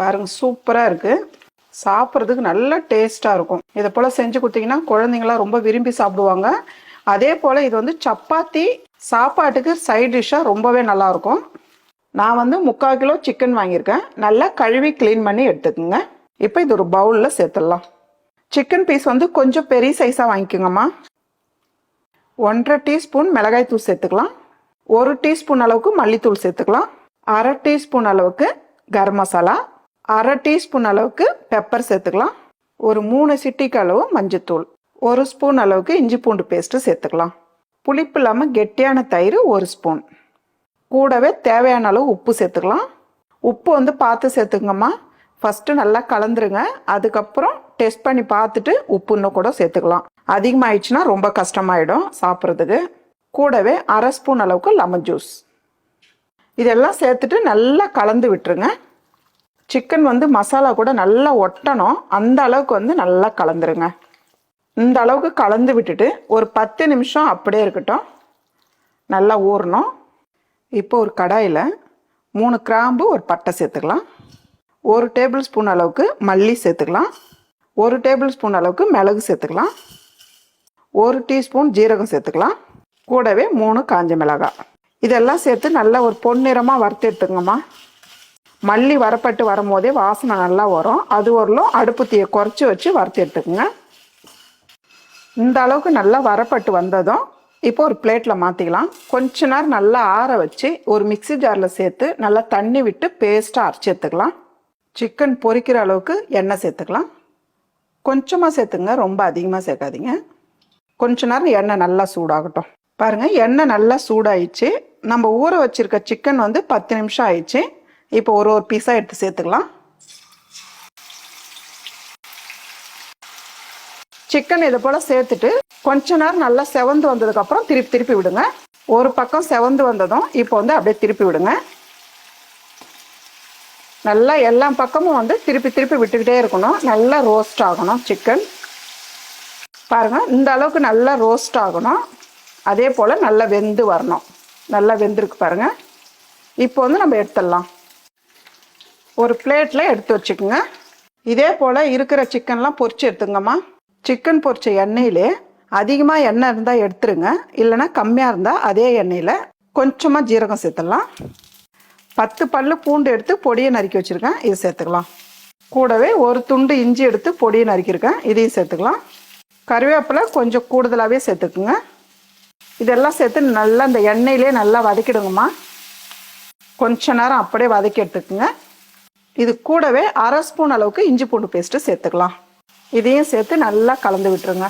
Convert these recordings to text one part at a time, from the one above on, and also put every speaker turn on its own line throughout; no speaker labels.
பாருங்கள் சூப்பராக இருக்குது. சாப்பிட்றதுக்கு நல்ல டேஸ்ட்டாக இருக்கும். இதை போல் செஞ்சு கொடுத்தீங்கன்னா குழந்தைங்களாம் ரொம்ப விரும்பி சாப்பிடுவாங்க. அதே போல் இது வந்து சப்பாத்தி சாப்பாட்டுக்கு சைட் டிஷ்ஷாக ரொம்பவே நல்லாயிருக்கும். நான் வந்து 3/4 கிலோ சிக்கன் வாங்கியிருக்கேன். நல்லா கழுவி க்ளீன் பண்ணி எடுத்துக்கோங்க. இப்போ இது ஒரு பவுலில் சேர்த்துடலாம். சிக்கன் பீஸ் வந்து கொஞ்சம் பெரிய சைஸாக வாங்கிக்கோங்கம்மா. 1/2 டீஸ்பூன் மிளகாய் தூள் சேர்த்துக்கலாம். 1 டீஸ்பூன் அளவுக்கு மல்லித்தூள் சேர்த்துக்கலாம். 1/2 டீஸ்பூன் அளவுக்கு கரம் மசாலா, 1/2 டீஸ்பூன் அளவுக்கு பெப்பர் சேர்த்துக்கலாம். ஒரு 3 சிட்டிக்கு அளவு மஞ்சத்தூள், 1 ஸ்பூன் அளவுக்கு இஞ்சி பூண்டு பேஸ்ட்டு சேர்த்துக்கலாம். புளிப்பு இல்லாமல் கெட்டியான தயிர் 1 ஸ்பூன். கூடவே தேவையான அளவு உப்பு சேர்த்துக்கலாம். உப்பு வந்து பார்த்து சேர்த்துக்கங்கம்மா. ஃபஸ்ட்டு நல்லா கலந்துருங்க. அதுக்கப்புறம் டெஸ்ட் பண்ணி பார்த்துட்டு உப்பு இன்னும் கூட சேர்த்துக்கலாம். அதிகமாகிடுச்சுன்னா ரொம்ப கஷ்டமாயிடும் சாப்பிட்றதுக்கு. கூடவே 1/2 ஸ்பூன் அளவுக்கு லெமன் ஜூஸ். இதெல்லாம் சேர்த்துட்டு நல்லா கலந்து விட்டுருங்க. சிக்கன் வந்து மசாலா கூட நல்லா ஒட்டணும். அந்த அளவுக்கு வந்து நல்லா கலந்துருங்க. இந்த அளவுக்கு கலந்து விட்டுட்டு ஒரு 10 நிமிஷம் அப்படியே இருக்கட்டும். நல்லா ஊறணும். இப்போ ஒரு கடாயில் 3 கிராம்பு, ஒரு பட்டை சேர்த்துக்கலாம். 1 டேபிள் ஸ்பூன் அளவுக்கு மல்லி சேர்த்துக்கலாம். 1 டேபிள் ஸ்பூன் அளவுக்கு மிளகு சேர்த்துக்கலாம். 1 டீஸ்பூன் ஜீரகம் சேர்த்துக்கலாம். கூடவே 3 காஞ்ச மிளகாய். இதெல்லாம் சேர்த்து நல்லா ஒரு பொன்னிறமாக வறுத்து எடுத்துங்கம்மா. மல்லி வரப்பட்டு வரும்போதே வாசனை நல்லா வரும். அது வரலும் அடுப்பு தீயை குறைச்சி வச்சு வறுத்து எடுத்துக்கோங்க. இந்த அளவுக்கு நல்லா வரப்பட்டு வந்ததும் இப்போ ஒரு பிளேட்டில் மாற்றிக்கலாம். கொஞ்ச நேரம் நல்லா ஆற வச்சு ஒரு மிக்ஸி ஜாரில் சேர்த்து நல்லா தண்ணி விட்டு பேஸ்ட்டாக அரைச்சி எடுத்துக்கலாம். சிக்கன் பொரிக்கிற அளவுக்கு எண்ணெய் சேர்த்துக்கலாம். கொஞ்சமாக சேர்த்துங்க, ரொம்ப அதிகமாக சேர்க்காதீங்க. கொஞ்ச நேரம் எண்ணெய் நல்லா சூடாகட்டும். பாருங்கள், எண்ணெய் நல்லா சூடாயிடுச்சு. நம்ம ஊற வச்சுருக்க சிக்கன் வந்து 10 நிமிஷம் ஆயிடுச்சு. இப்போ ஒரு பீஸாக எடுத்து சேர்த்துக்கலாம். சிக்கன் இதை போல் சேர்த்துட்டு கொஞ்ச நேரம் நல்லா செவந்து வந்ததுக்கப்புறம் திருப்பி விடுங்க. ஒரு பக்கம் செவந்து வந்ததும் இப்போ வந்து அப்படியே திருப்பி விடுங்க. நல்லா எல்லா பக்கமும் வந்து திருப்பி விட்டுக்கிட்டே இருக்கணும். நல்லா ரோஸ்ட் ஆகணும் சிக்கன். பாருங்கள், இந்த அளவுக்கு நல்லா ரோஸ்ட் ஆகணும். அதே போல் நல்லா வெந்து வரணும். நல்லா வெந்திருக்கு பாருங்கள். இப்போ வந்து நம்ம எடுத்துடலாம். ஒரு பிளேட்டில் எடுத்து வச்சுக்கோங்க. இதே போல் இருக்கிற சிக்கன்லாம் பொரிச்சு எடுத்துங்கம்மா. சிக்கன் பொரிச்ச எண்ணெயிலே அதிகமாக எண்ணெய் இருந்தால் எடுத்துருங்க. இல்லைனா கம்மியாக இருந்தால் அதே எண்ணெயில் கொஞ்சமாக ஜீரகம் சேர்த்துடலாம். 10 பல்லு பூண்டு எடுத்து பொடியை நறுக்கி வச்சுருக்கேன், இது சேர்த்துக்கலாம். கூடவே ஒரு துண்டு இஞ்சி எடுத்து பொடியை நறுக்கியிருக்கேன், இதையும் சேர்த்துக்கலாம். கருவேப்பிலை கொஞ்சம் கூடுதலாகவே சேர்த்துக்குங்க. இதெல்லாம் சேர்த்து நல்லா இந்த எண்ணெயிலே நல்லா வதக்கிடுங்கம்மா. கொஞ்ச நேரம் அப்படியே வதக்கி எடுத்துக்குங்க. இது கூடவே 1/2 ஸ்பூன் அளவுக்கு இஞ்சி பூண்டு பேஸ்ட்டு சேர்த்துக்கலாம். இதையும் சேர்த்து நல்லா கலந்து விட்டுருங்க.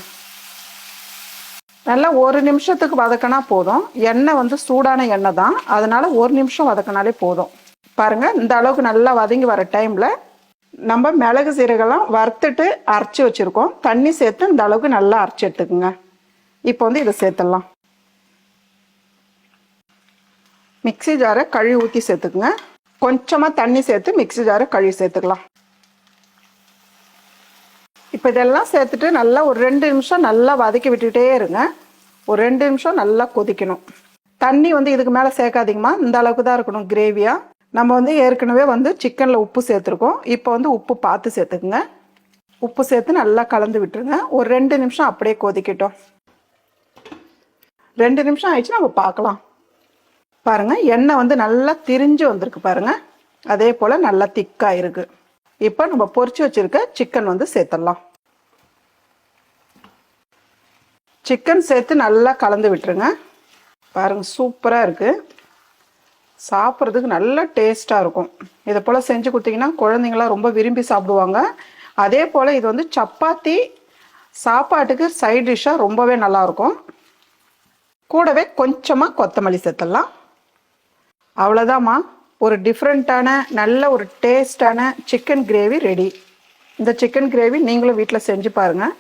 நல்லா 1 நிமிஷத்துக்கு வதக்கினா போதும். எண்ணெய் வந்து சூடான எண்ணெய் தான், அதனால 1 நிமிஷம் வதக்கினாலே போதும். பாருங்கள், இந்த அளவுக்கு நல்லா வதங்கி வர டைமில் நம்ம மிளகு சீரகெல்லாம் வறுத்துட்டு அரைச்சி வச்சுருக்கோம். தண்ணி சேர்த்து இந்த அளவுக்கு நல்லா அரைச்சி எடுத்துக்குங்க. இப்போ வந்து இதை சேர்த்துடலாம். மிக்ஸி ஜாரை கழுவி ஊற்றி சேர்த்துக்குங்க. கொஞ்சமாக தண்ணி சேர்த்து மிக்ஸி ஜாரை கழுவி சேர்த்துக்கலாம். இப்போ இதெல்லாம் சேர்த்துட்டு நல்லா ஒரு 2 நிமிஷம் நல்லா வதக்கி விட்டுகிட்டே இருங்க. ஒரு 2 நிமிஷம் நல்லா கொதிக்கணும். தண்ணி வந்து இதுக்கு மேலே சேர்க்காதீங்கம்மா. இந்த அளவுக்கு தான் இருக்கணும் கிரேவியாக. நம்ம வந்து ஏற்கனவே வந்து சிக்கனில் உப்பு சேர்த்துருக்கோம். இப்போ வந்து உப்பு பார்த்து சேர்த்துக்குங்க. உப்பு சேர்த்து நல்லா கலந்து விட்டுருங்க. ஒரு 2 நிமிஷம் அப்படியே கொதிக்கட்டும். 2 நிமிஷம் ஆயிடுச்சு, நம்ம பார்க்கலாம். பாருங்கள், எண்ணெய் வந்து நல்லா திரிஞ்சு வந்திருக்கு பாருங்கள். அதே போல் நல்லா திக்காக இருக்குது. இப்போ நம்ம பொரிச்சு வச்சுருக்க சிக்கன் வந்து சேர்த்துடலாம். சிக்கன் சேர்த்து நல்லா கலந்து விட்டுருங்க. பாருங்கள், சூப்பராக இருக்குது. சாப்பிட்றதுக்கு நல்ல டேஸ்ட்டாக இருக்கும். இதை போல் செஞ்சு கொடுத்தீங்கன்னா குழந்தைங்களாம் ரொம்ப விரும்பி சாப்பிடுவாங்க. அதே போல் இது வந்து சப்பாத்தி சாப்பாட்டுக்கு சைட் டிஷ்ஷாக ரொம்பவே நல்லாயிருக்கும். கூடவே கொஞ்சமாக கொத்தமல்லி சேர்த்துடலாம். அவ்வளோதாம்மா, ஒரு டிஃப்ரெண்ட்டான நல்ல ஒரு டேஸ்டான சிக்கன் கிரேவி ரெடி. இந்த சிக்கன் கிரேவி நீங்களும் வீட்டில் செஞ்சு பாருங்கள்.